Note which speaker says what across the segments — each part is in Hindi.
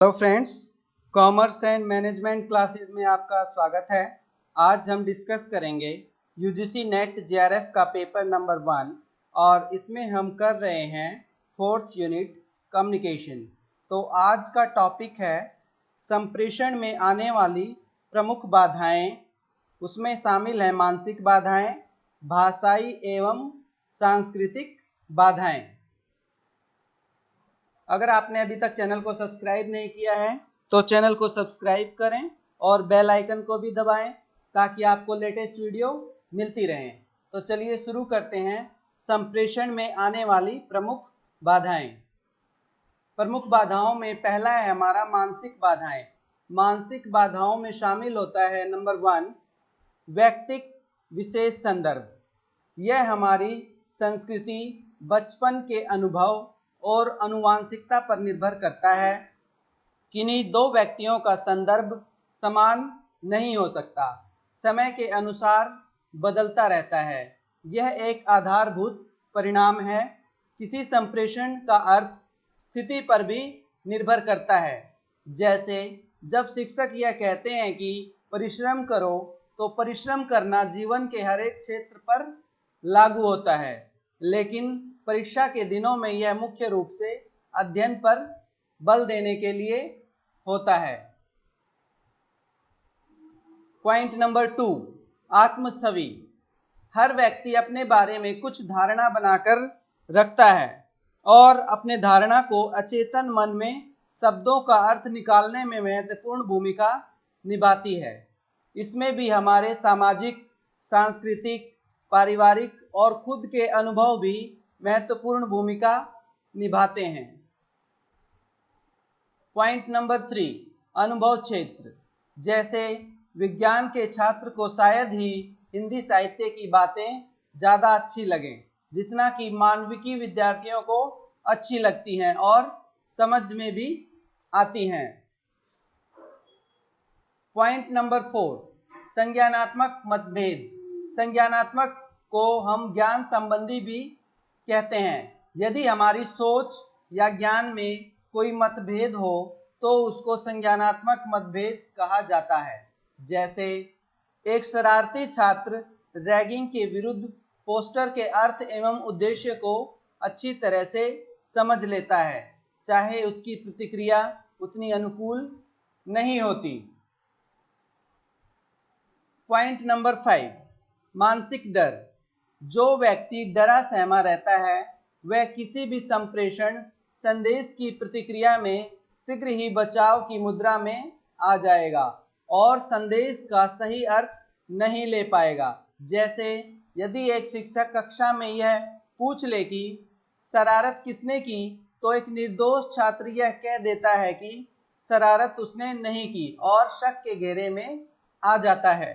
Speaker 1: Hello friends, commerce and management classes में आपका स्वागत है। आज हम डिस्कस करेंगे यूजीसी नेट जेआरएफ का पेपर नंबर 1 और इसमें हम कर रहे हैं 4th यूनिट कम्युनिकेशन। तो आज का टॉपिक है संप्रेषण में आने वाली प्रमुख बाधाएं। उसमें शामिल है मानसिक बाधाएं, भाषाई एवं सांस्कृतिक बाधाएं। अगर आपने अभी तक चैनल को सब्सक्राइब नहीं किया है तो चैनल को सब्सक्राइब करें और बेल आइकन को भी दबाएं ताकि आपको लेटेस्ट वीडियो मिलती रहे। तो चलिए शुरू करते हैं। संप्रेषण में आने वाली प्रमुख बाधाएं। प्रमुख बाधाओं में पहला है हमारा मानसिक बाधाएं। मानसिक बाधाओं में शामिल होता है नंबर 1 व्यक्तिक विशेष संदर्भ। यह हमारी संस्कृति, बचपन के अनुभव और आनुवंशिकता पर निर्भर करता है। किन्हीं दो व्यक्तियों का संदर्भ समान नहीं हो सकता, समय के अनुसार बदलता रहता है। यह एक आधारभूत परिणाम है। किसी संप्रेषण का अर्थ स्थिति पर भी निर्भर करता है। जैसे जब शिक्षक यह कहते हैं कि परिश्रम करो, तो परिश्रम करना जीवन के हर एक क्षेत्र पर लागू होता है, लेकिन परीक्षा के दिनों में यह मुख्य रूप से अध्ययन पर बल देने के लिए होता है। Point number 2 आत्मछवि। हर व्यक्ति अपने बारे में कुछ धारणा बनाकर रखता है और अपने धारणा को अचेतन मन में शब्दों का अर्थ निकालने में महत्वपूर्ण भूमिका निभाती है। इसमें भी हमारे सामाजिक, सांस्कृतिक, पारिवारिक और खुद के अनुभव भी महत्वपूर्ण भूमिका निभाते हैं। पॉइंट नंबर 3 अनुभव क्षेत्र। जैसे विज्ञान के छात्र को शायद ही हिंदी साहित्य की बातें ज़्यादा अच्छी लगें जितना कि मानविकी विद्यार्थियों को अच्छी लगती हैं और समझ में भी आती हैं। पॉइंट नंबर 4 संज्ञानात्मक मतभेद। संज्ञानात्मक को हम ज्ञान संबंधी भी कहते हैं। यदि हमारी सोच या ज्ञान में कोई मतभेद हो तो उसको संज्ञानात्मक मतभेद कहा जाता है। जैसे एक शरारती छात्र रैगिंग के विरुद्ध पोस्टर के अर्थ एवं उद्देश्य को अच्छी तरह से समझ लेता है, चाहे उसकी प्रतिक्रिया उतनी अनुकूल नहीं होती। पॉइंट नंबर 5 मानसिक डर। जो व्यक्ति डरा सहमा रहता है वह किसी भी संप्रेषण संदेश की प्रतिक्रिया में शीघ्र ही बचाव की मुद्रा में आ जाएगा और संदेश का सही अर्थ नहीं ले पाएगा। जैसे यदि एक शिक्षक कक्षा में यह पूछ ले कि शरारत किसने की, तो एक निर्दोष छात्र यह कह देता है कि शरारत उसने नहीं की और शक के घेरे में आ जाता है।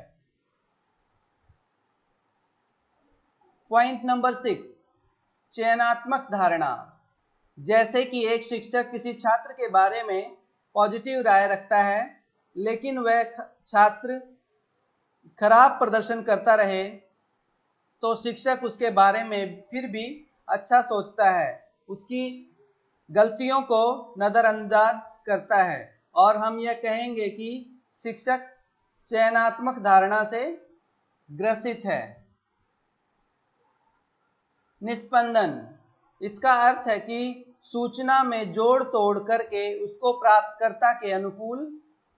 Speaker 1: पॉइंट नंबर 6 चयनात्मक धारणा। जैसे कि एक शिक्षक किसी छात्र के बारे में पॉजिटिव राय रखता है, लेकिन वह छात्र खराब प्रदर्शन करता रहे तो शिक्षक उसके बारे में फिर भी अच्छा सोचता है, उसकी गलतियों को नज़रअंदाज करता है और हम यह कहेंगे कि शिक्षक चयनात्मक धारणा से ग्रसित है। निस्पंदन। इसका अर्थ है कि सूचना में जोड़ तोड़ करके उसको प्राप्तकर्ता के अनुकूल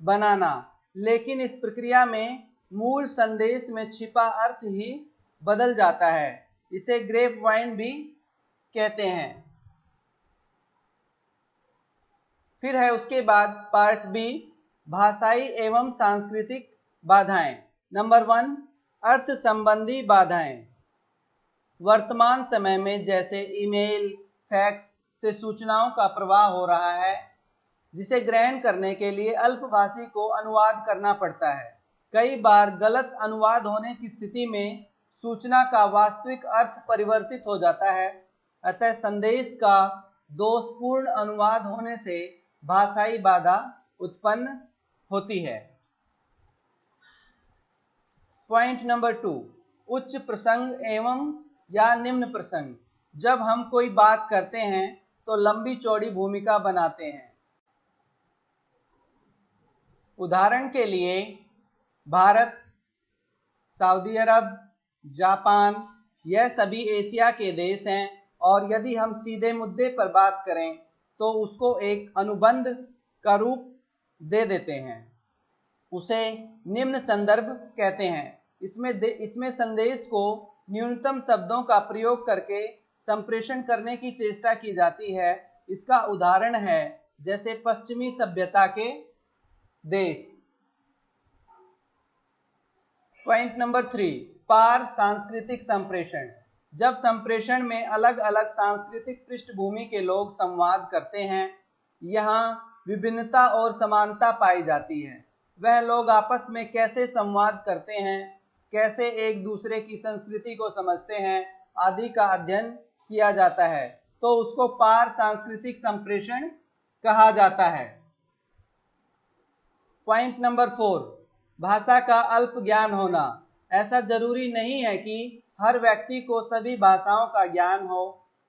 Speaker 1: बनाना, लेकिन इस प्रक्रिया में मूल संदेश में छिपा अर्थ ही बदल जाता है। इसे ग्रेप वाइन भी कहते हैं। फिर है उसके बाद पार्ट बी भाषाई एवं सांस्कृतिक बाधाएं। नंबर 1 अर्थ संबंधी बाधाएं। वर्तमान समय में जैसे ईमेल, फैक्स से सूचनाओं का प्रवाह हो रहा है, जिसे ग्रहण करने के लिए अल्पभाषी को अनुवाद करना पड़ता है। कई बार गलत अनुवाद होने की स्थिति में सूचना का वास्तविक अर्थ परिवर्तित हो जाता है। अतः संदेश का दोषपूर्ण अनुवाद होने से भाषाई बाधा उत्पन्न होती है। पॉइंट नंबर 2 उच्च प्रसंग एवं या निम्न प्रसंग। जब हम कोई बात करते हैं तो लंबी चौड़ी भूमिका बनाते हैं। उदाहरण के लिए भारत, सऊदी अरब, जापान, यह सभी एशिया के देश हैं। और यदि हम सीधे मुद्दे पर बात करें तो उसको एक अनुबंध का रूप दे देते हैं, उसे निम्न संदर्भ कहते हैं। इसमें संदेश को न्यूनतम शब्दों का प्रयोग करके संप्रेषण करने की चेष्टा की जाती है। इसका उदाहरण है जैसे पश्चिमी सभ्यता के देश। पॉइंट नंबर 3, पार सांस्कृतिक संप्रेषण। जब संप्रेषण में अलग अलग सांस्कृतिक पृष्ठभूमि के लोग संवाद करते हैं, यहाँ विभिन्नता और समानता पाई जाती है। वह लोग आपस में कैसे संवाद करते हैं, कैसे एक दूसरे की संस्कृति को समझते हैं आदि का अध्ययन किया जाता है, तो उसको पार सांस्कृतिक संप्रेषण कहा जाता है। पॉइंट नंबर 4, भाषा का अल्प ज्ञान होना। ऐसा जरूरी नहीं है कि हर व्यक्ति को सभी भाषाओं का ज्ञान हो,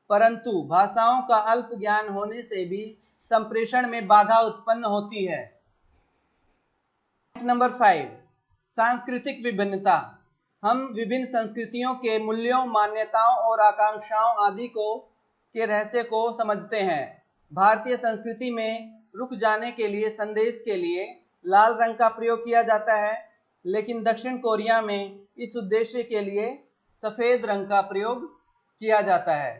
Speaker 1: परंतु भाषाओं का अल्प ज्ञान होने से भी संप्रेषण में बाधा उत्पन्न होती है। नंबर 5, सांस्कृतिक विभिन्नता। हम विभिन्न संस्कृतियों के मूल्यों, मान्यताओं और आकांक्षाओं आदि के रहस्य को समझते हैं। भारतीय संस्कृति में रुक जाने के लिए संदेश के लिए लाल रंग का प्रयोग किया जाता है, लेकिन दक्षिण कोरिया में इस उद्देश्य के लिए सफेद रंग का प्रयोग किया जाता है।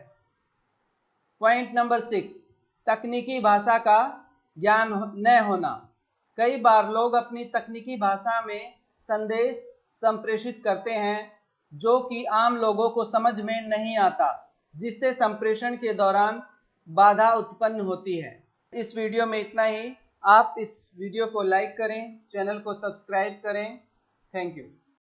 Speaker 1: पॉइंट नंबर 6, तकनीकी भाषा का ज्ञान न होना। कई बार लोग अपनी तकनीकी भाषा में संदेश संप्रेषित करते हैं जो कि आम लोगों को समझ में नहीं आता, जिससे संप्रेषण के दौरान बाधा उत्पन्न होती है। इस वीडियो में इतना ही। आप इस वीडियो को लाइक करें, चैनल को सब्सक्राइब करें। Thank you.